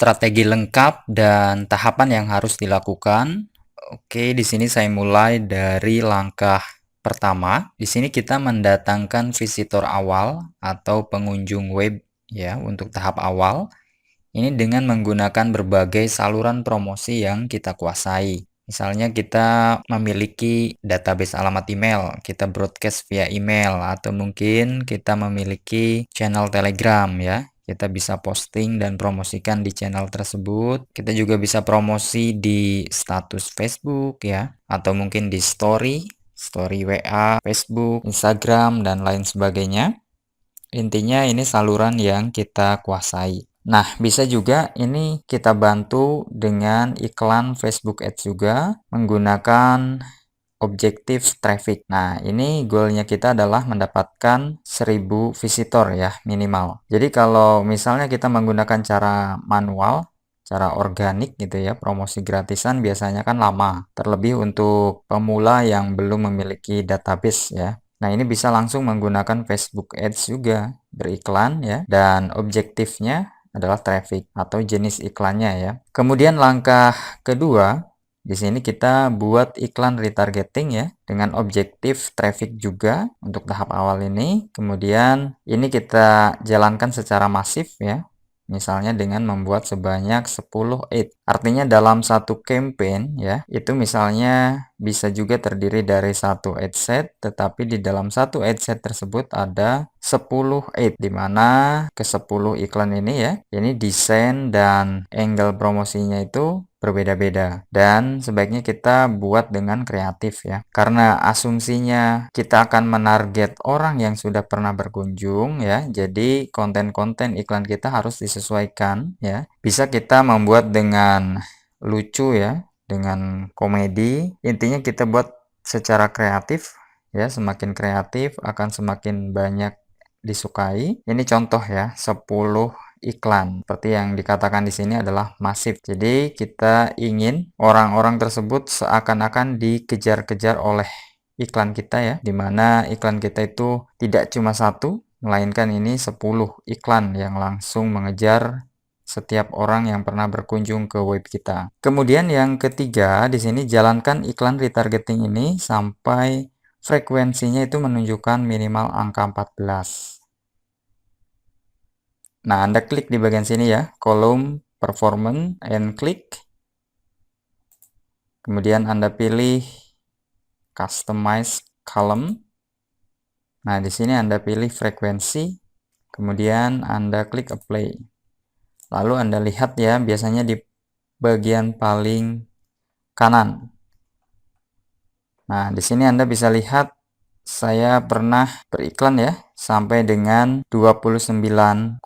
strategi lengkap dan tahapan yang harus dilakukan. Oke, di sini saya mulai dari langkah pertama. Di sini kita mendatangkan visitor awal atau pengunjung web ya untuk tahap awal. Ini dengan menggunakan berbagai saluran promosi yang kita kuasai. Misalnya kita memiliki database alamat email, kita broadcast via email, atau mungkin kita memiliki channel Telegram ya. Kita bisa posting dan promosikan di channel tersebut. Kita juga bisa promosi di status Facebook ya, atau mungkin di story WA, Facebook, Instagram, dan lain sebagainya. Intinya ini saluran yang kita kuasai. Nah, bisa juga ini kita bantu dengan iklan Facebook Ads juga menggunakan objektif traffic. Nah, ini goalnya kita adalah mendapatkan 1000 visitor ya minimal. Jadi kalau misalnya kita menggunakan cara manual, cara organik gitu ya, promosi gratisan biasanya kan lama. Terlebih untuk pemula yang belum memiliki database ya. Nah, ini bisa langsung menggunakan Facebook Ads juga, beriklan ya, dan objektifnya adalah traffic atau jenis iklannya ya. Kemudian langkah kedua, di sini kita buat iklan retargeting ya, dengan objektif traffic juga untuk tahap awal ini. Kemudian ini kita jalankan secara masif ya. Misalnya dengan membuat sebanyak 10 ad. Artinya dalam satu campaign ya, itu misalnya bisa juga terdiri dari satu ad set, tetapi di dalam satu ad set tersebut ada 10 ad, di mana ke 10 iklan ini ya, ini desain dan angle promosinya itu berbeda-beda, dan sebaiknya kita buat dengan kreatif ya, karena asumsinya kita akan menarget orang yang sudah pernah berkunjung ya, jadi konten-konten iklan kita harus disesuaikan ya. Bisa kita membuat dengan lucu ya, dengan komedi. Intinya kita buat secara kreatif ya, semakin kreatif akan semakin banyak disukai. Ini contoh ya, 10 iklan. Seperti yang dikatakan di sini adalah masif. Jadi kita ingin orang-orang tersebut seakan-akan dikejar-kejar oleh iklan kita ya, dimana iklan kita itu tidak cuma satu, melainkan ini 10 iklan yang langsung mengejar setiap orang yang pernah berkunjung ke web kita. Kemudian yang ketiga, di sini jalankan iklan retargeting ini sampai frekuensinya itu menunjukkan minimal angka 14. Nah, Anda klik di bagian sini ya, kolom performance and klik. Kemudian Anda pilih customize column. Nah, di sini Anda pilih frekuensi. Kemudian Anda klik apply. Lalu Anda lihat ya, biasanya di bagian paling kanan. Nah, di sini Anda bisa lihat saya pernah beriklan ya sampai dengan 29,68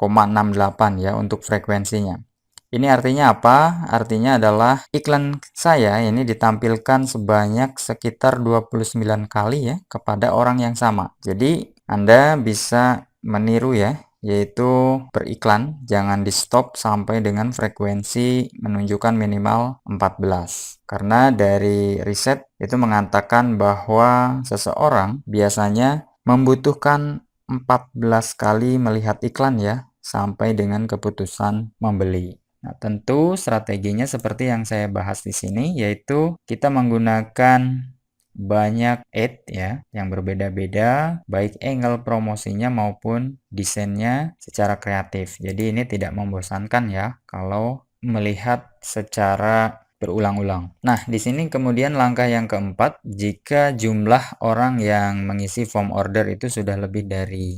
ya untuk frekuensinya. Ini artinya apa? Artinya adalah iklan saya ini ditampilkan sebanyak sekitar 29 kali ya kepada orang yang sama. Jadi Anda bisa meniru ya, yaitu beriklan, jangan di stop sampai dengan frekuensi menunjukkan minimal 14. Karena dari riset itu mengatakan bahwa seseorang biasanya membutuhkan 14 kali melihat iklan ya, sampai dengan keputusan membeli. Nah, tentu strateginya seperti yang saya bahas di sini, yaitu kita menggunakan banyak ad ya yang berbeda-beda, baik angle promosinya maupun desainnya secara kreatif. Jadi ini tidak membosankan ya kalau melihat secara berulang-ulang. Nah, di sini kemudian langkah yang keempat, jika jumlah orang yang mengisi form order itu sudah lebih dari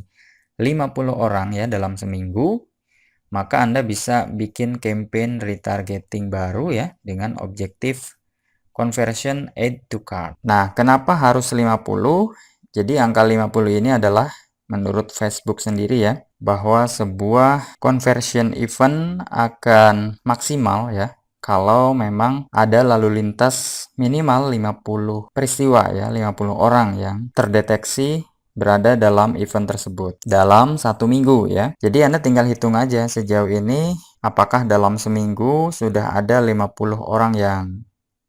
50 orang ya dalam seminggu, maka Anda bisa bikin campaign retargeting baru ya dengan objektif conversion add to cart. Nah, kenapa harus 50? Jadi angka 50 ini adalah menurut Facebook sendiri ya, bahwa sebuah conversion event akan maksimal ya kalau memang ada lalu lintas minimal 50 peristiwa ya, 50 orang yang terdeteksi berada dalam event tersebut dalam satu minggu ya. Jadi Anda tinggal hitung aja sejauh ini apakah dalam seminggu sudah ada 50 orang yang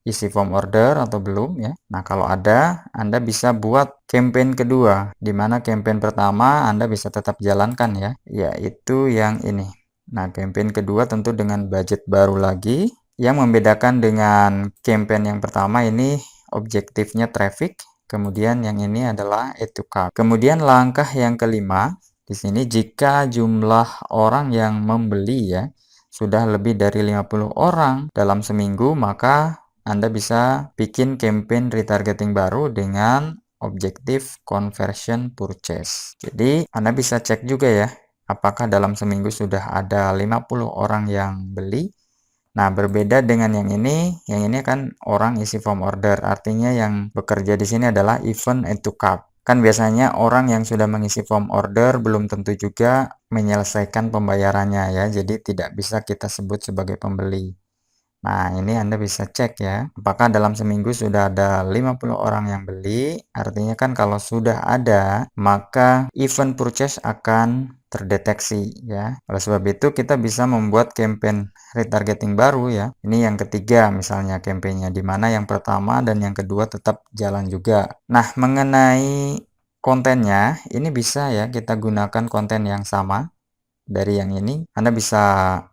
isi form order atau belum ya. Nah, kalau ada, Anda bisa buat campaign kedua, di mana campaign pertama Anda bisa tetap jalankan ya, yaitu yang ini. Nah, campaign kedua tentu dengan budget baru lagi. Yang membedakan dengan campaign yang pertama ini objektifnya traffic, kemudian yang ini adalah add to cart. Kemudian langkah yang kelima, di sini jika jumlah orang yang membeli ya sudah lebih dari 50 orang dalam seminggu, maka Anda bisa bikin campaign retargeting baru dengan objektif conversion purchase. Jadi, Anda bisa cek juga ya, apakah dalam seminggu sudah ada 50 orang yang beli. Nah, berbeda dengan yang ini kan orang isi form order. Artinya yang bekerja di sini adalah event add to cart. Kan biasanya orang yang sudah mengisi form order belum tentu juga menyelesaikan pembayarannya ya. Jadi tidak bisa kita sebut sebagai pembeli. Nah, ini Anda bisa cek ya, apakah dalam seminggu sudah ada 50 orang yang beli, artinya kan kalau sudah ada, maka event purchase akan terdeteksi ya. Oleh sebab itu kita bisa membuat campaign retargeting baru ya. Ini yang ketiga misalnya campaignnya, di mana yang pertama dan yang kedua tetap jalan juga. Nah, mengenai kontennya, ini bisa ya kita gunakan konten yang sama dari yang ini. Anda bisa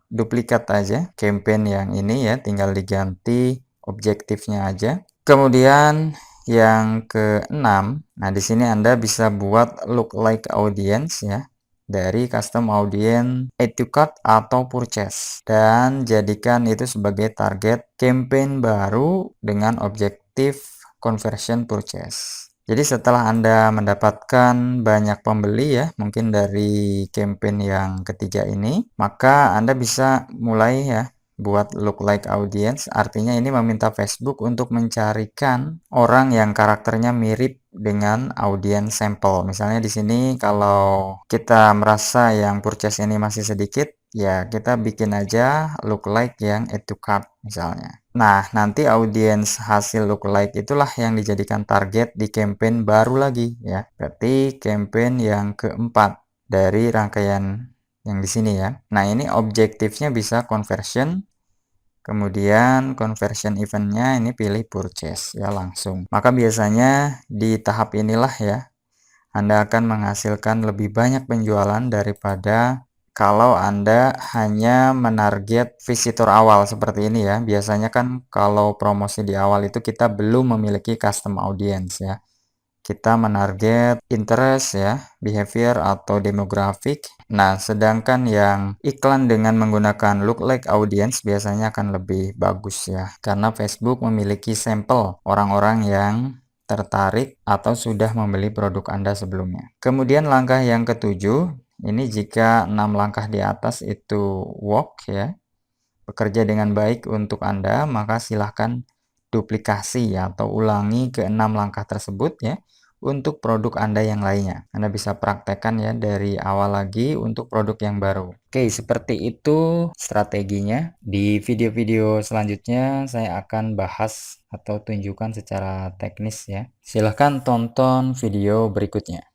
duplikat aja campaign yang ini ya, tinggal diganti objektifnya aja. Kemudian yang keenam, nah di sini Anda bisa buat look like audience ya, dari custom audience add to cart atau purchase, dan jadikan itu sebagai target campaign baru dengan objektif conversion purchase. Jadi setelah Anda mendapatkan banyak pembeli ya, mungkin dari campaign yang ketiga ini, maka Anda bisa mulai ya buat look like audience. Artinya ini meminta Facebook untuk mencarikan orang yang karakternya mirip dengan audience sampel. Misalnya di sini kalau kita merasa yang purchase ini masih sedikit, ya kita bikin aja look like yang add to cart misalnya. Nah, nanti audiens hasil lookalike itulah yang dijadikan target di campaign baru lagi ya. Berarti campaign yang keempat dari rangkaian yang di sini ya. Nah, ini objektifnya bisa conversion, kemudian conversion eventnya ini pilih purchase ya langsung. Maka biasanya di tahap inilah ya Anda akan menghasilkan lebih banyak penjualan daripada kalau Anda hanya menarget visitor awal seperti ini ya. Biasanya kan kalau promosi di awal itu kita belum memiliki custom audience ya. Kita menarget interest ya, behavior atau demographic. Nah, sedangkan yang iklan dengan menggunakan lookalike audience biasanya akan lebih bagus ya. Karena Facebook memiliki sampel orang-orang yang tertarik atau sudah membeli produk Anda sebelumnya. Kemudian langkah yang ketujuh, ini jika 6 langkah di atas itu work ya, bekerja dengan baik untuk Anda, maka silahkan duplikasi atau ulangi ke 6 langkah tersebut ya untuk produk Anda yang lainnya. Anda bisa praktekkan ya dari awal lagi untuk produk yang baru. Oke, seperti itu strateginya. Di video-video selanjutnya saya akan bahas atau tunjukkan secara teknis ya. Silahkan tonton video berikutnya.